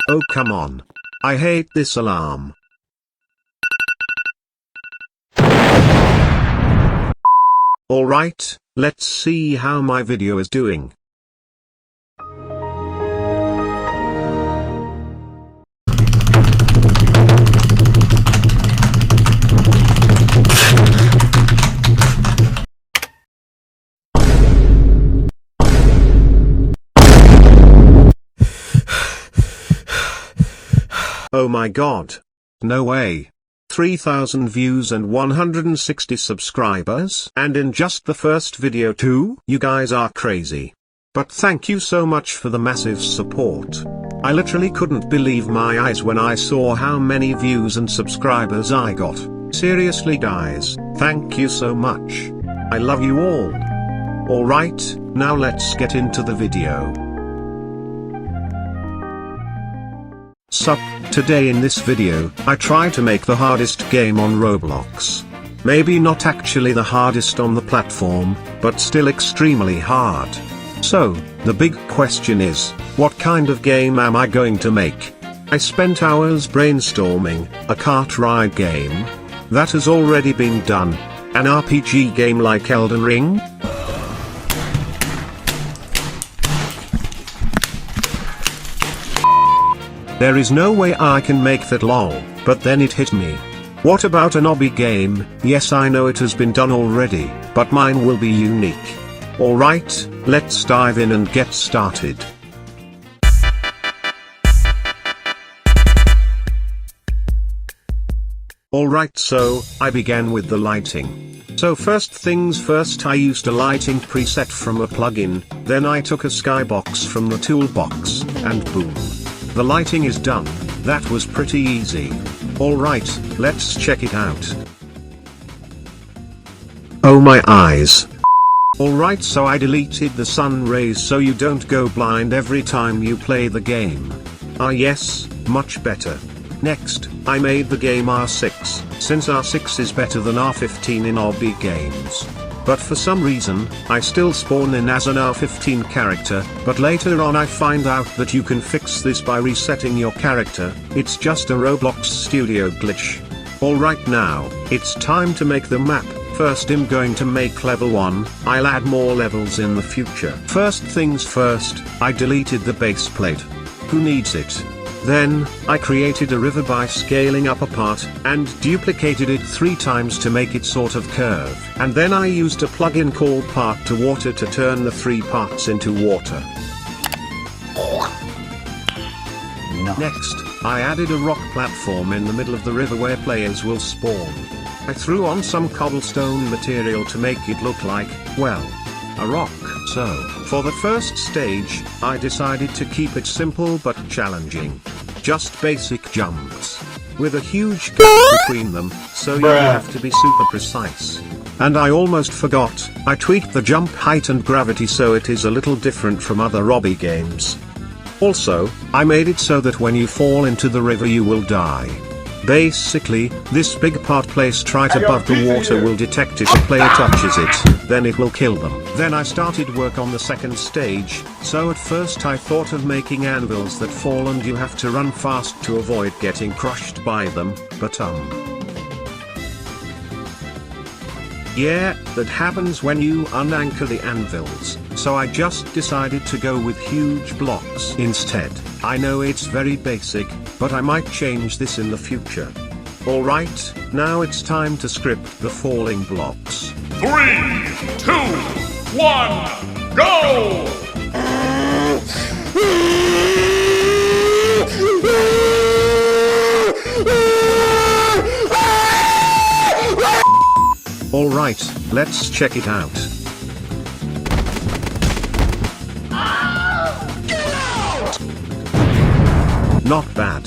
Oh come on. I hate this alarm. Alright, let's see how my video is doing. Oh my god. No way. 3,000 views and 160 subscribers, and in just the first video too? You guys are crazy. But thank you so much for the massive support. I literally couldn't believe my eyes when I saw how many views and subscribers I got. Seriously guys, thank you so much. I love you all. Alright, now let's get into the video. Sup, today in this video, I try to make the hardest game on Roblox. Maybe not actually the hardest on the platform, but still extremely hard. So, the big question is, what kind of game am I going to make? I spent hours brainstorming, a kart ride game? That has already been done. An RPG game like Elden Ring? There is no way I can make that lol, but then it hit me. What about an obby game? Yes, I know it has been done already, but mine will be unique. Alright, let's dive in and get started. Alright, so, I began with the lighting. So first things first, I used a lighting preset from a plugin, then I took a skybox from the toolbox, and boom. The lighting is done. That was pretty easy. Alright, let's check it out. Oh my eyes. Alright, so I deleted the sun rays so you don't go blind every time you play the game. Ah yes, much better. Next, I made the game R6, since R6 is better than R15 in obby games. But for some reason, I still spawn in as an R15 character, but later on I find out that you can fix this by resetting your character. It's just a Roblox Studio glitch. Alright, now, it's time to make the map. First I'm going to make level 1, I'll add more levels in the future. First things first, I deleted the base plate. Who needs it? Then, I created a river by scaling up a part, and duplicated it 3 times to make it sort of curve. And then I used a plugin called Part to Water to turn the 3 parts into water. Nice. Next, I added a rock platform in the middle of the river where players will spawn. I threw on some cobblestone material to make it look like, well, a rock. So, for the first stage, I decided to keep it simple but challenging. Just basic jumps. With a huge gap between them, so you have to be super precise. And I almost forgot, I tweaked the jump height and gravity so it is a little different from other obby games. Also, I made it so that when you fall into the river you will die. Basically, this big part placed right above the water will detect if a player touches it, then it will kill them. Then I started work on the second stage, so at first I thought of making anvils that fall and you have to run fast to avoid getting crushed by them, but yeah, that happens when you unanchor the anvils, so I just decided to go with huge blocks instead. I know it's very basic, but I might change this in the future. Alright, now it's time to script the falling blocks. 3, 2, 1, go! Alright, let's check it out. Not bad.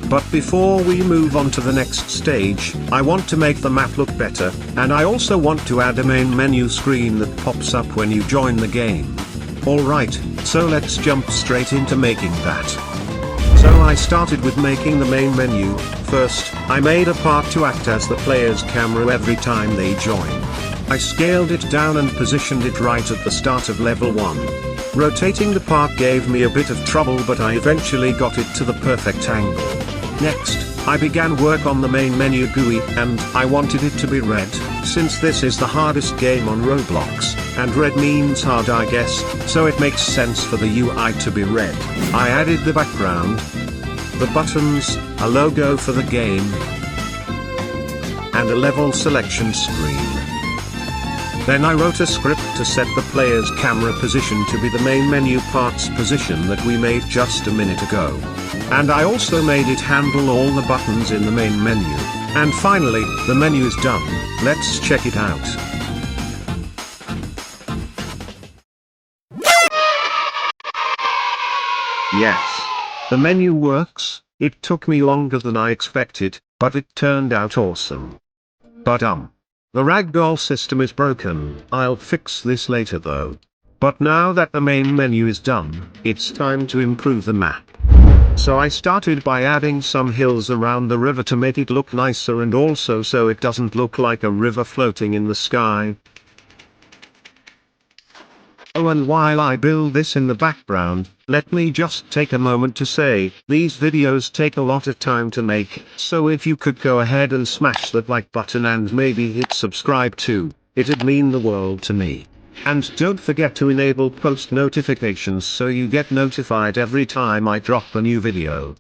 But before we move on to the next stage, I want to make the map look better, and I also want to add a main menu screen that pops up when you join the game. Alright, so let's jump straight into making that. So I started with making the main menu. First, I made a part to act as the player's camera every time they join. I scaled it down and positioned it right at the start of level 1. Rotating the part gave me a bit of trouble, but I eventually got it to the perfect angle. Next, I began work on the main menu GUI, and I wanted it to be red, since this is the hardest game on Roblox, and red means hard, I guess, so it makes sense for the UI to be red. I added the background, the buttons, a logo for the game, and a level selection screen. Then I wrote a script to set the player's camera position to be the main menu part's position that we made just a minute ago. And I also made it handle all the buttons in the main menu. And finally, the menu is done. Let's check it out. Yes. The menu works. It took me longer than I expected, but it turned out awesome. But the ragdoll system is broken. I'll fix this later though. But now that the main menu is done, it's time to improve the map. So I started by adding some hills around the river to make it look nicer, and also so it doesn't look like a river floating in the sky. Oh, and while I build this in the background, let me just take a moment to say, these videos take a lot of time to make, so if you could go ahead and smash that like button and maybe hit subscribe too, it'd mean the world to me. And don't forget to enable post notifications so you get notified every time I drop a new video.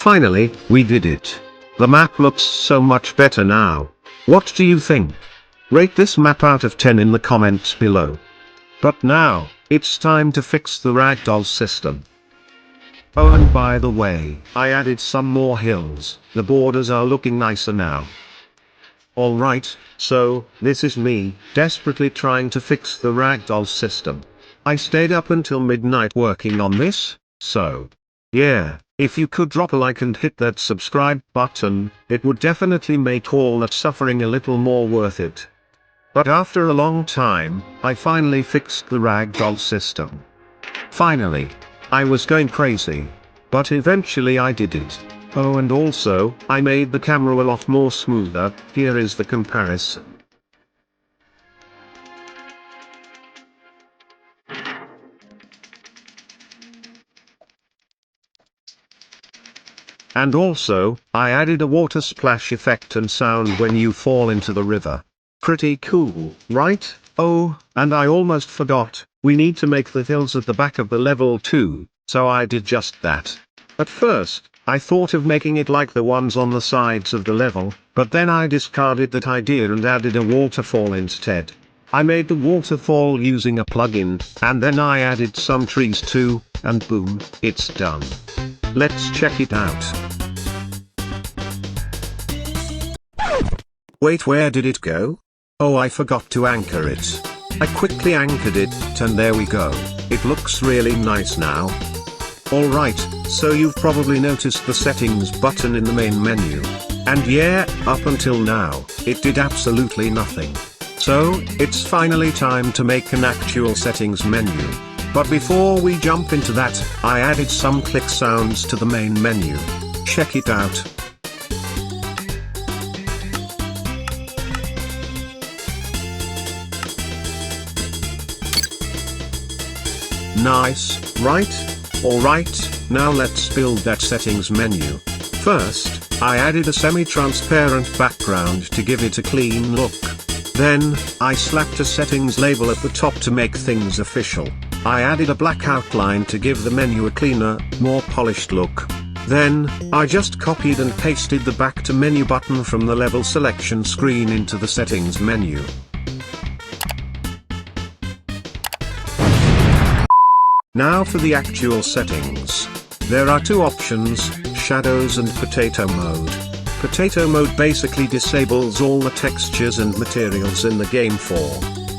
Finally, we did it. The map looks so much better now. What do you think? Rate this map out of 10 in the comments below. But now, it's time to fix the ragdoll system. Oh, and by the way, I added some more hills. The borders are looking nicer now. Alright, so, this is me, desperately trying to fix the ragdoll system. I stayed up until midnight working on this, so yeah, if you could drop a like and hit that subscribe button, it would definitely make all that suffering a little more worth it. But after a long time, I finally fixed the ragdoll system. Finally. I was going crazy. But eventually I did it. Oh, and also, I made the camera a lot more smoother. Here is the comparison. And also, I added a water splash effect and sound when you fall into the river. Pretty cool, right? Oh, and I almost forgot, we need to make the hills at the back of the level too, so I did just that. At first, I thought of making it like the ones on the sides of the level, but then I discarded that idea and added a waterfall instead. I made the waterfall using a plugin, and then I added some trees too, and boom, it's done. Let's check it out. Wait, where did it go? Oh, I forgot to anchor it. I quickly anchored it, and there we go. It looks really nice now. Alright, so you've probably noticed the settings button in the main menu. And yeah, up until now, it did absolutely nothing. So, it's finally time to make an actual settings menu. But before we jump into that, I added some click sounds to the main menu. Check it out. Nice, right? Alright, now let's build that settings menu. First, I added a semi-transparent background to give it a clean look. Then, I slapped a settings label at the top to make things official. I added a black outline to give the menu a cleaner, more polished look. Then, I just copied and pasted the back to menu button from the level selection screen into the settings menu. Now for the actual settings. There are two options, shadows and potato mode. Potato mode basically disables all the textures and materials in the game for,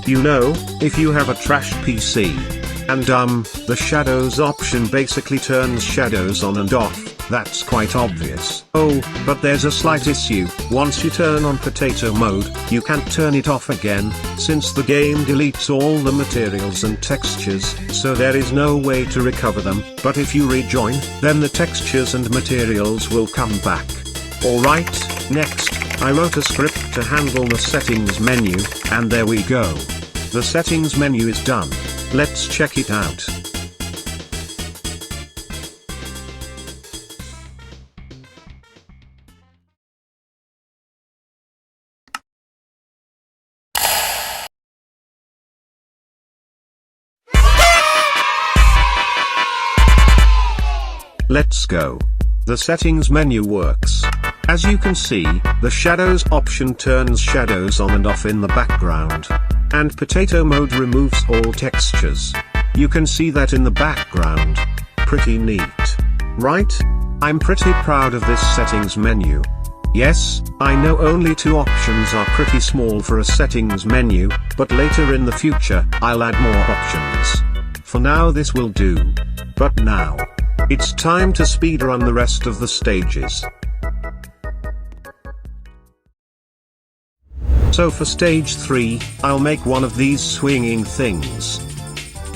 you know, if you have a trash PC. And the shadows option basically turns shadows on and off, that's quite obvious. Oh, but there's a slight issue, once you turn on potato mode, you can't turn it off again, since the game deletes all the materials and textures, so there is no way to recover them, but if you rejoin, then the textures and materials will come back. Alright, next, I wrote a script to handle the settings menu, and there we go. The settings menu is done. Let's check it out. Let's go. The settings menu works. As you can see, the shadows option turns shadows on and off in the background. And potato mode removes all textures. You can see that in the background. Pretty neat. Right? I'm pretty proud of this settings menu. Yes, I know only 2 options are pretty small for a settings menu, but later in the future, I'll add more options. For now this will do. But now, it's time to speedrun the rest of the stages. So for stage 3, I'll make one of these swinging things.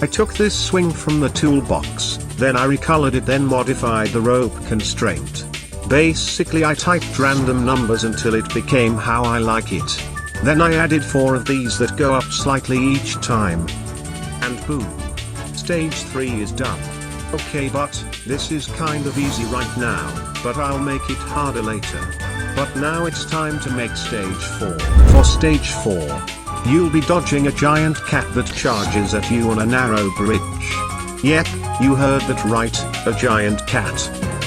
I took this swing from the toolbox, then I recolored it, then modified the rope constraint. Basically I typed random numbers until it became how I like it. Then I added 4 of these that go up slightly each time. And boom. Stage 3 is done. Okay, but this is kind of easy right now, but I'll make it harder later. But now it's time to make stage 4. For stage 4, you'll be dodging a giant cat that charges at you on a narrow bridge. Yep, you heard that right, a giant cat.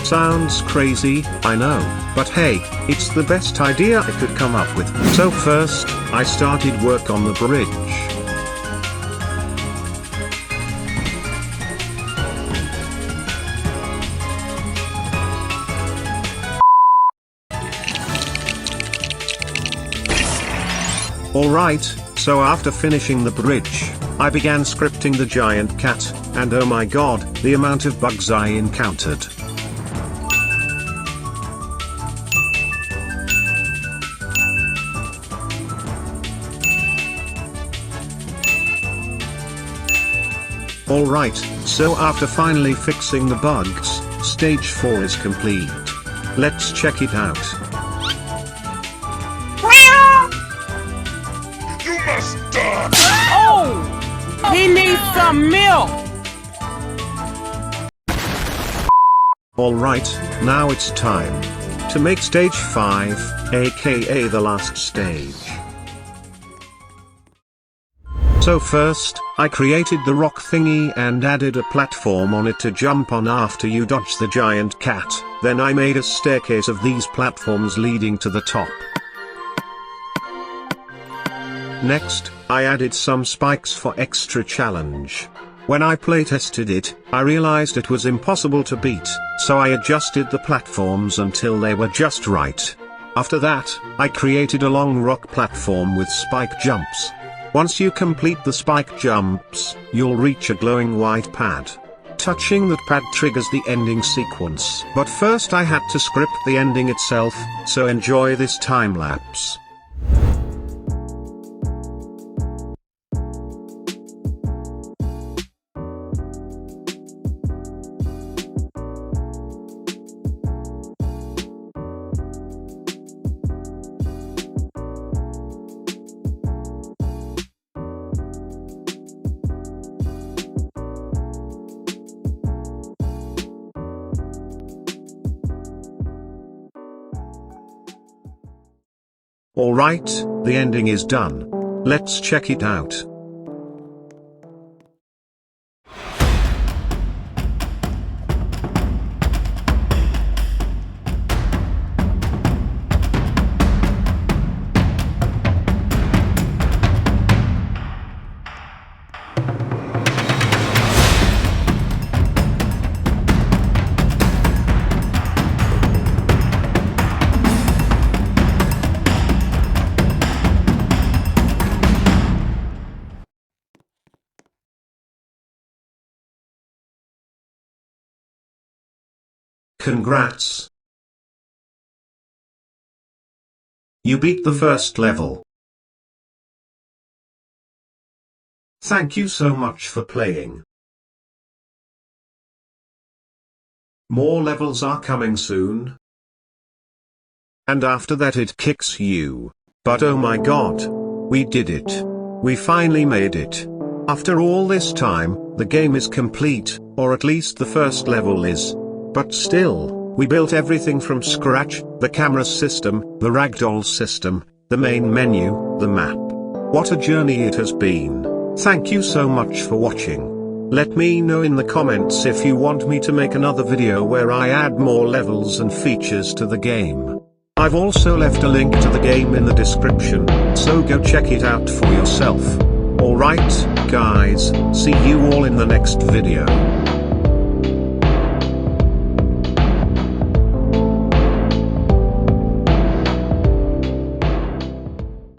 Sounds crazy, I know, but hey, it's the best idea I could come up with. So first, I started work on the bridge. Alright, so after finishing the bridge, I began scripting the giant cat, and oh my god, the amount of bugs I encountered. Alright, so after finally fixing the bugs, stage 4 is complete. Let's check it out. Oh! He needs some milk! Alright, now it's time to make stage 5, aka the last stage. So first, I created the rock thingy and added a platform on it to jump on after you dodge the giant cat, then I made a staircase of these platforms leading to the top. Next, I added some spikes for extra challenge. When I playtested it, I realized it was impossible to beat, so I adjusted the platforms until they were just right. After that, I created a long rock platform with spike jumps. Once you complete the spike jumps, you'll reach a glowing white pad. Touching that pad triggers the ending sequence. But first I had to script the ending itself, so enjoy this time lapse. Alright, the ending is done. Let's check it out. Congrats! You beat the first level. Thank you so much for playing. More levels are coming soon. And after that it kicks you. But oh my god! We did it! We finally made it! After all this time, the game is complete, or at least the first level is. But still, we built everything from scratch, the camera system, the ragdoll system, the main menu, the map. What a journey it has been. Thank you so much for watching. Let me know in the comments if you want me to make another video where I add more levels and features to the game. I've also left a link to the game in the description, so go check it out for yourself. Alright, guys, see you all in the next video.